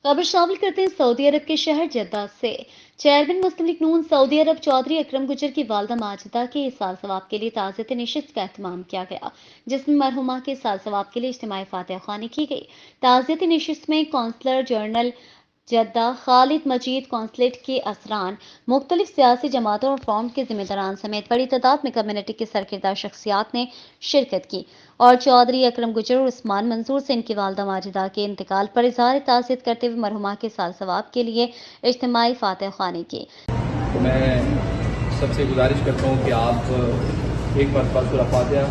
खबर शामिल करते हैं सऊदी अरब के शहर जद्दा से। चेयरमैन मुस्लिम लीग नून सऊदी अरब चौधरी अकरम गुजर की वालदा माजिदा के साल सवाब के लिए ताज़ियत नशिस्त का एहतमाम किया गया, जिसमें मरहुमा के साल सवाब के लिए इज्तिमाई फातिहा ख्वानी की गई। ताज़ियत नशिस्त में कौंसलर जनरल जद्दा खालिद मजीद, कौंसलेट के असरान, मुख्तलिफ सियासी जमातों और फॉर्म के जिम्मेदारान समेत बड़ी तादाद में कम्युनिटी के सरकिरदा शख्सियात ने शिरकत की और चौधरी अकरम गुजर और उस्मान मंसूर से इनकी वालदा माजिदा के इंतकाल पर इजहार ताज़ियत करते हुए मरहुमा के साल सवाब के लिए इज्तिमाई फातिहा ख्वानी की। मैं सबसे गुजारिश करता हूँ कि आप एक मरतबा सूरह फातिहा,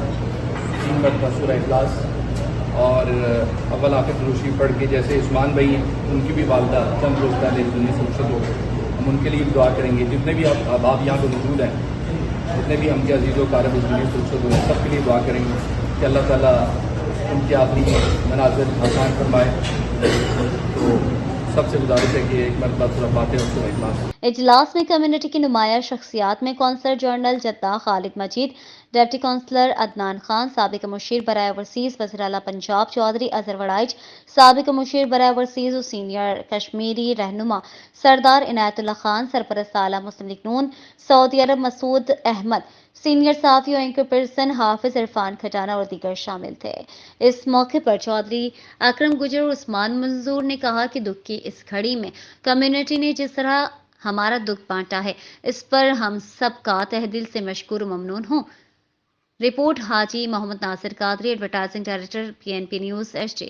3 मरतबा सूरह इखलास और अव्वल आखिर दुरूद पढ़ के, जैसे उस्मान भाई हैं उनकी भी वालदा चंद रोज़ पहले इस दुनिया से रुखसत हो गए, हम उनके लिए दुआ करेंगे। जितने भी आप यहाँ पर मौजूद हैं, जितने भी हमके अजीज़ कारब इस दुनिया से रुखसत हुए, सबके लिए दुआ करेंगे कि अल्लाह ताला उनके आखिरी मनाज़िर आसान फरमाए। तो सबसे गुजारिश है कि एक मरतबा सूरह फातिहा और सूरह इखलास। इजलास में कम्युनिटी की नुमाया शख्सियात में कौंसलर जनरल जद्दा खालिद मजीद, डिप्टी कौंसलर अदनान खान, साबिक मुशीर बराए ओवरसीज वज़ीर आला पंजाब चौधरी अजहर वड़ाइच, साबिक मुशीर बराए ओवरसीज और सीनियर कश्मीरी रहनुमा सरदार इनायतुल्लाह खान, सरपरस्त आला मुस्लिम लीग नून सऊदी अरब मसूद अहमद, सीनियर साफी और एंकर पर्सन हाफिज इरफान खटाना और दीगर शामिल थे। इस मौके पर चौधरी अकरम गुजर और उस्मान मंसूर ने कहा कि दुख की इस घड़ी में कम्युनिटी ने जिस तरह हमारा दुख बांटा है, इस पर हम सबका तहे दिल से मशकूर व ममनून हूँ। Report Haji Mohammad Nasir Qadri, advertising director, PNP news, SJ।